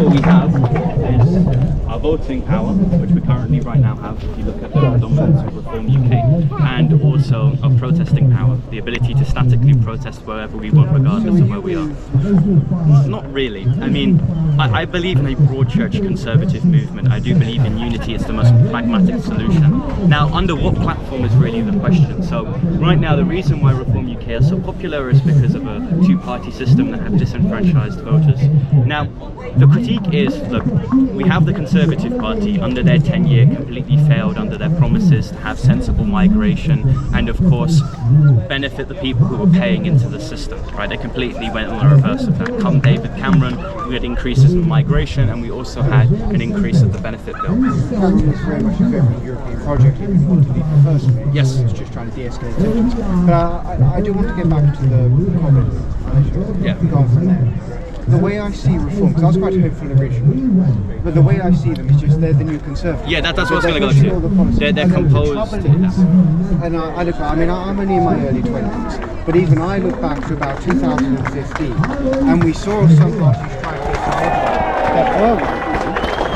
what we have is our voting power, which we currently right now have, if you look at the predominance of Reform UK, and also our protesting power, the ability to statically protest wherever we want, regardless of where we are. Not really. I mean, I believe in a broad church conservative movement. I do believe in unity as the most pragmatic solution. Now, under what platform is really the question. So right now, the reason why Reform UK is so popular is because of a two-party system that have disenfranchised voters. Now, the critique is, look, we have the Conservative Party under their tenure completely failed under their promises to have sensible migration and, of course, benefit the people who were paying into the system, right? They completely went on the reverse of that. Come David Cameron, we had increases in migration, and we also had an increase of the benefit bill. Cameron was very much a favorite European project. He didn't want to leave in the first place. Yes. He was just trying to de-escalate tensions. But I do want to get back to the comment. Yeah. Go on from there. The way I see reform, because I was quite hopeful originally, but the way I see them is just they're the new Conservatives. Yeah, that's what I was going to go to. They're composed. And I look back, I mean, I'm only in my early 20s, but even I look back to about 2015, and we saw some parties try to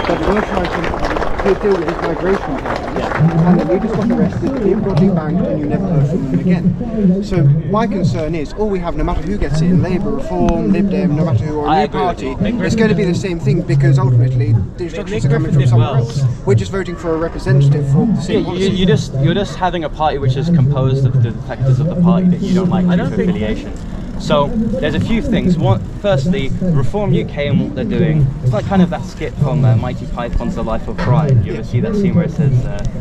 that were trying to deal with this migration problem. And the leaders got arrested, the people got debanked, and you never heard from them again. So my concern is, all we have, no matter who gets in, Labour, Reform, Lib Dem, no matter who, or a new party, it's going to be the same thing, because ultimately the instructions are coming from somewhere else. We're just voting for a representative for the same policy. You're just having a party which is composed of the defectors of the party that you don't like due to affiliation. So there's a few things. One, firstly, Reform UK and what they're doing. It's like kind of that skit from Mighty Python's The Life of Brian. You ever see that scene where it says,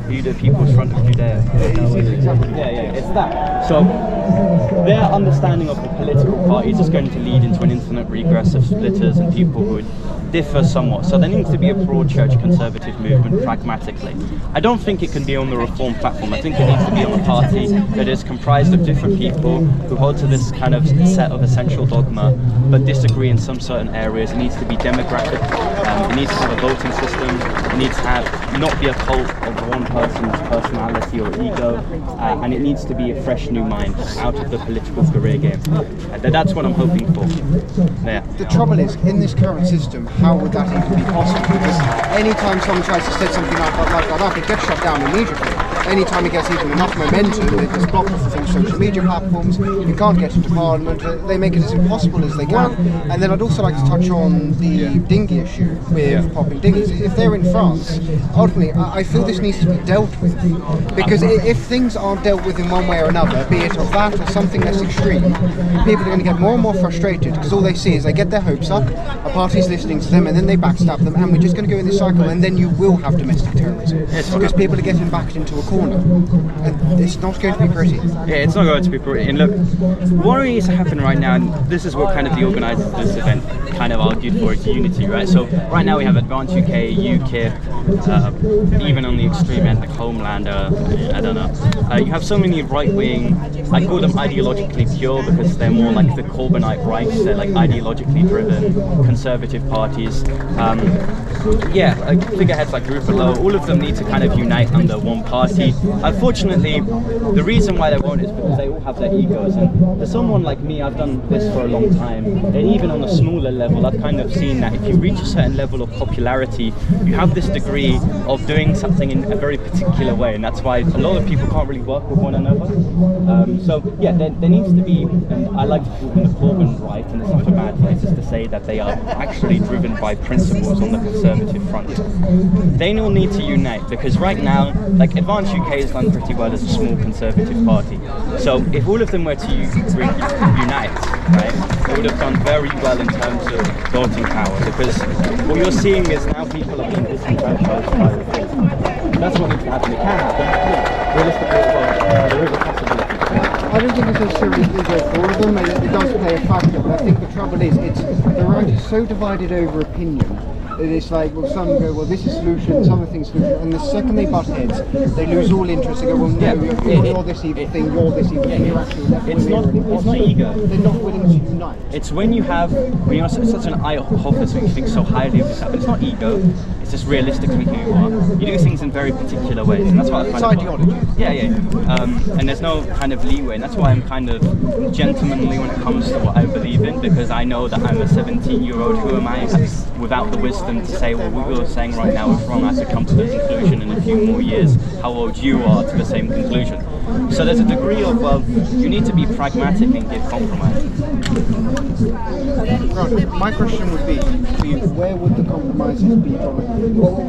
"You the people's front of Judea"? Yeah, it's that. So their understanding of the political parties is going to lead into an infinite regress of splitters and people who would differ somewhat. So there needs to be a broad church conservative movement pragmatically. I don't think it can be on the Reform platform. I think it needs to be on a party that is comprised of different people who hold to this kind of set of essential dogma but disagree in some certain areas. It needs to be democratic. It needs to have a voting system. It needs to have not be a cult of one person's personality or ego, and it needs to be a fresh new mind out of the political career game. That's what I'm hoping for. Yeah. The trouble is, in this current system, how would that even be possible? Because anytime someone tries to set something like that, it gets shut down immediately. Anytime it gets even enough momentum, it gets blocked through social media platforms. You can't get into Parliament. They make it as impossible as they can. And then I'd also like to touch on the dinghy issue with popping dinghies. If they're in France, ultimately, I feel this needs to be dealt with. Because if things aren't dealt with in one way or another, be it of that or something less extreme, people are going to get more and more frustrated because all they see is they get their hopes up, a party's listening to them, and then they backstab them, and we're just going to go in this cycle, and then you will have domestic terrorism. Because people are getting backed into a corner. And it's not going to be pretty. Yeah, it's not going to be pretty. And look, what needs to happen right now, and this is what kind of the organisers of this event kind of argued for, is unity, right? So right now we have Advance UK, UKIP, even on the extreme end like Homelander, I don't know. You have so many right-wing, I call them ideologically pure because they're more like the Corbynite right, they're like ideologically driven conservative parties. Like figureheads like Ruffalo, all of them need to kind of unite under one party. Unfortunately, the reason why they won't is because they all have their egos, and for someone like me, I've done this for a long time, and even on a smaller level, I've kind of seen that if you reach a certain level of popularity, you have this degree of doing something in a very particular way, and that's why a lot of people can't really work with one another. There needs to be, and I like to call them the Corbyn right, and it's not a bad thing, it's just to say that they are actually driven by principles on the conservative front. They all need to unite, because right now, like Advance UK has done pretty well as a small conservative party. So if all of them were to unite, right, they would have done very well in terms of voting power, because what you're seeing is now people are being disenfranchised by Reform. That's what needs to happen. It can happen. Realistically, there is a possibility. I don't think it's necessarily ego for all of them, and it does play a factor, but I think the trouble is, the right is so divided over opinion. It's like, well, some go, well, this is solution, some things solution, and the second they butt heads, they lose all interest. They go, well, no, you're this evil thing, you're this evil thing, you're actually left it's not ego. They're not willing to unite. It's when you're such an eye hopper, so you think so highly of yourself. It's not ego. It's just realistically who you are. You do things in very particular ways, and that's what I find. It's ideology. And there's no kind of leeway, and that's why I'm kind of gentlemanly when it comes to what I believe in, because I know that I'm a 17-year-old. Who am I? without the wisdom to say, well, what you're saying right now is wrong, I could come to the conclusion in a few more years how old you are to the same conclusion. So there's a degree of, well, you need to be pragmatic and give compromise. Right. My question would be to you, where would the compromises be from?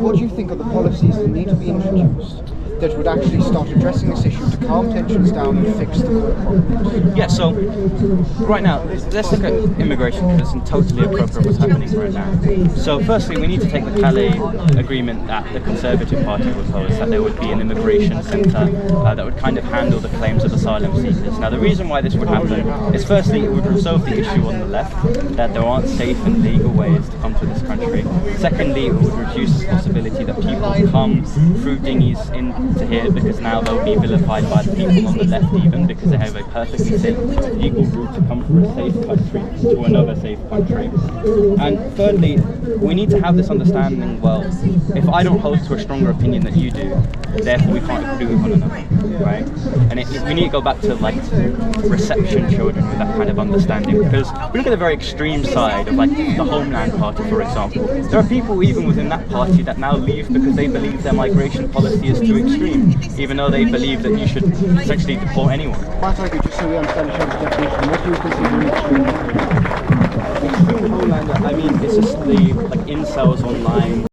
What do you think are the policies that need to be introduced that would actually start addressing this issue to calm tensions down and fix the core problems? Yeah, so right now, let's look at immigration because it's totally appropriate what's happening right now. So firstly, we need to take the Calais agreement that the Conservative Party proposed, that there would be an immigration centre that would kind of handle the claims of asylum seekers. Now the reason why this would happen is firstly, it would resolve the issue on the left, that there aren't safe and legal ways to come to this country. Secondly, it would reduce the possibility that people come through dinghies into here because now they'll be vilified by the people on the left even because they have a perfectly safe legal route to come from a safe country to another safe country. And thirdly, we need to have this understanding, well, if I don't hold to a stronger opinion than you do, therefore we can't agree with one another, right? And we need to go back to like reception children with that kind of understanding, because we look at the very extreme side of like the Homeland Party, for example. There are people even within that party that now leave because they believe their migration policy is too extreme, even though they believe that you should essentially deport anyone. Quite agree, just so we understand each other's definition, what do you consider an extreme? Extreme Homelander, I mean, it's just the like incels online